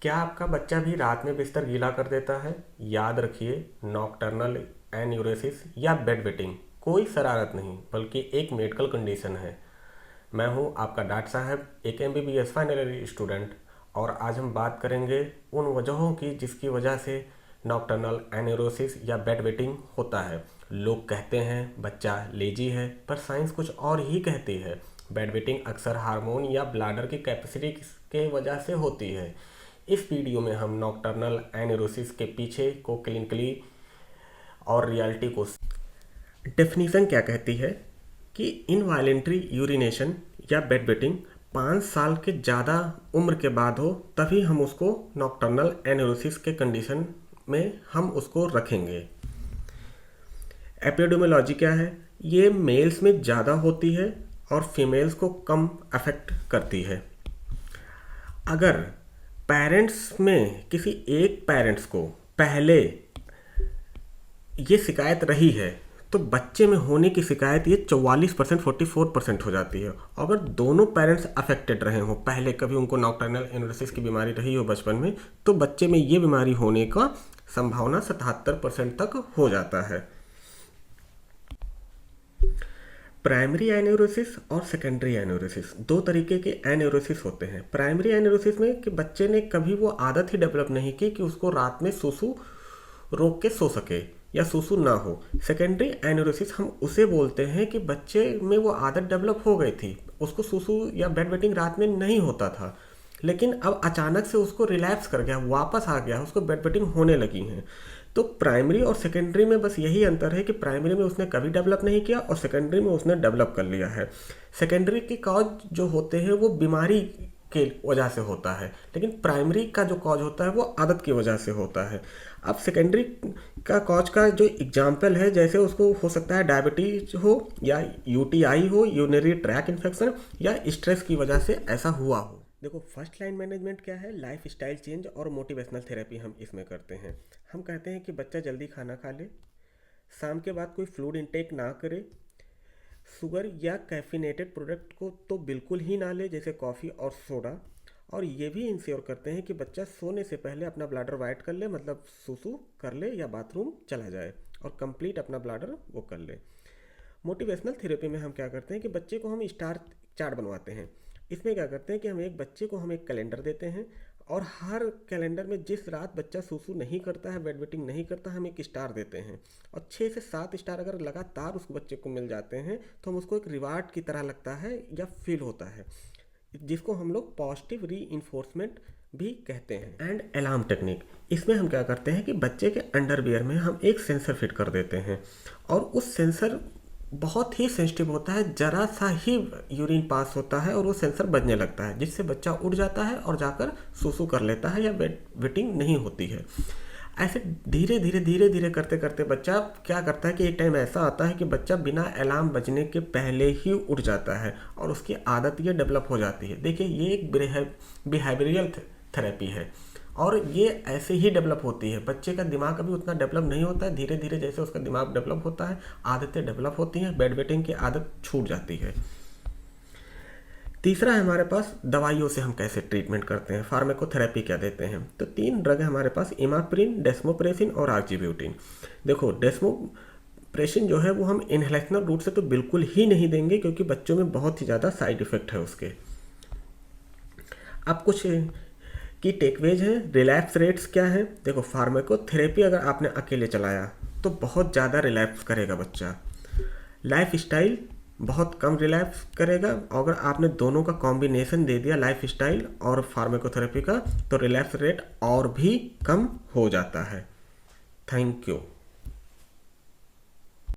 क्या आपका बच्चा भी रात में बिस्तर गीला कर देता है? याद रखिए, नॉकटर्नल एन्यूरेसिस या बेड वेटिंग कोई शरारत नहीं बल्कि एक मेडिकल कंडीशन है। मैं हूं आपका डॉक्टर साहब, एक एमबीबीएस फाइनल ईयर स्टूडेंट, और आज हम बात करेंगे उन वजहों की जिसकी वजह से नॉकटर्नल एन्यूरोसिस या बेड वेटिंग होता है। लोग कहते हैं बच्चा लेजी है, पर साइंस कुछ और ही कहती है। बेड वेटिंग अक्सर हार्मोन या ब्लाडर की कैपेसिटी के वजह से होती है। इस वीडियो में हम नॉकटर्नल एन्यूरोसिस के पीछे को क्लिनिकली और रियलिटी को डेफिनीशन क्या कहती है कि इनवॉलेंट्री यूरिनेशन या बेड वेटिंग 5 साल के ज़्यादा उम्र के बाद हो तभी हम उसको नॉकटर्नल एन्यूरोसिस के कंडीशन में हम उसको रखेंगे। एपिडेमियोलॉजी क्या है? ये मेल्स में ज़्यादा होती है और फीमेल्स को कम अफेक्ट करती है। अगर पेरेंट्स में किसी एक पेरेंट्स को पहले ये शिकायत रही है तो बच्चे में होने की शिकायत ये 44% 44% हो जाती है। अगर दोनों पेरेंट्स अफेक्टेड रहे हों, पहले कभी उनको नॉकटर्नल एन्यूरोसिस की बीमारी रही हो बचपन में, तो बच्चे में ये बीमारी होने का संभावना 77% तक हो जाता है। प्राइमरी एन्यूरोसिस और सेकेंडरी एन्यूरोसिस दो तरीके के एन्यूरोसिस होते हैं। प्राइमरी एन्यूरोसिस में कि बच्चे ने कभी वो आदत ही डेवलप नहीं की कि उसको रात में सूसू रोक के सो सके या सूसू ना हो। सेकेंडरी एन्यूरोसिस हम उसे बोलते हैं कि बच्चे में वो आदत डेवलप हो गई थी, उसको सूसू या बेड वेटिंग रात में नहीं होता था, लेकिन अब अचानक से उसको रिलैप्स कर गया, वापस आ गया, उसको बेड वेटिंग होने लगी हैं। तो प्राइमरी और सेकेंडरी में बस यही अंतर है कि प्राइमरी में उसने कभी डेवलप नहीं किया और सेकेंडरी में उसने डेवलप कर लिया है। सेकेंडरी के कॉज जो होते हैं वो बीमारी के वजह से होता है, लेकिन प्राइमरी का जो कॉज होता है वो आदत की वजह से होता है। अब सेकेंडरी का कॉज का जो एग्जाम्पल है, जैसे उसको हो सकता है डायबिटीज हो या यूटीआई हो, यूरिनरी ट्रैक इन्फेक्शन, या स्ट्रेस की वजह से ऐसा हुआ हो। देखो, फर्स्ट लाइन मैनेजमेंट क्या है? लाइफ स्टाइल चेंज और मोटिवेशनल थेरेपी हम इसमें करते हैं। हम कहते हैं कि बच्चा जल्दी खाना खा ले, शाम के बाद कोई फ्लूइड इंटेक ना करे, शुगर या कैफिनेटेड प्रोडक्ट को तो बिल्कुल ही ना ले, जैसे कॉफ़ी और सोडा, और ये भी इंश्योर करते हैं कि बच्चा सोने से पहले अपना ब्लैडर वाइट कर ले, मतलब सुसु कर ले या बाथरूम चला जाए और कंप्लीट अपना ब्लैडर वो कर ले। मोटिवेशनल थेरेपी में हम क्या करते हैं कि बच्चे को हम स्टार चार्ट बनवाते हैं। इसमें क्या करते हैं कि हम एक बच्चे को हम एक कैलेंडर देते हैं और हर कैलेंडर में जिस रात बच्चा सूसू नहीं करता है, बेड वेटिंग नहीं करता, हम एक स्टार देते हैं, और 6 से 7 स्टार अगर लगातार उस बच्चे को मिल जाते हैं तो हम उसको एक रिवार्ड की तरह लगता है या फील होता है, जिसको हम लोग पॉजिटिव री इन्फोर्समेंट भी कहते हैं। एंड अलार्म टेक्निक, इसमें हम क्या करते हैं कि बच्चे के अंडरवियर में हम एक सेंसर फिट कर देते हैं और उस सेंसर बहुत ही सेंसिटिव होता है, जरा सा ही यूरिन पास होता है और वो सेंसर बजने लगता है, जिससे बच्चा उठ जाता है और जाकर सूसू कर लेता है या बेड वेटिंग नहीं होती है। ऐसे धीरे धीरे धीरे धीरे करते करते बच्चा क्या करता है कि एक टाइम ऐसा आता है कि बच्चा बिना अलार्म बजने के पहले ही उठ जाता है और उसकी आदत ये डेवलप हो जाती है। देखिए, ये एक बिहेवियरल थेरेपी है और ये ऐसे ही डेवलप होती है। बच्चे का दिमाग अभी उतना डेवलप नहीं होता है, धीरे धीरे जैसे उसका दिमाग डेवलप होता है आदतें डेवलप होती हैं, बेड वेटिंग की आदत छूट जाती है। तीसरा है हमारे पास दवाइयों से हम कैसे ट्रीटमेंट करते हैं, फार्माकोथेरेपी क्या देते हैं। तो 3 ड्रग है हमारे पास, इमाप्रिन, डेस्मोप्रेसिन और आर्जिब्यूटिन। देखो, डेस्मोप्रेसिन जो है वो हम इनहेलेशनल रूट से तो बिल्कुल ही नहीं देंगे क्योंकि बच्चों में बहुत ही ज़्यादा साइड इफ़ेक्ट है उसके। अब कुछ की टेकवेज है, रिलैप्स रेट्स क्या है। देखो, फार्माकोथेरेपी अगर आपने अकेले चलाया तो बहुत ज़्यादा रिलैप्स करेगा बच्चा, लाइफ स्टाइल बहुत कम रिलैप्स करेगा। अगर आपने दोनों का कॉम्बिनेशन दे दिया, लाइफ स्टाइल और फार्माकोथेरेपी का, तो रिलैप्स रेट और भी कम हो जाता है। Thank you.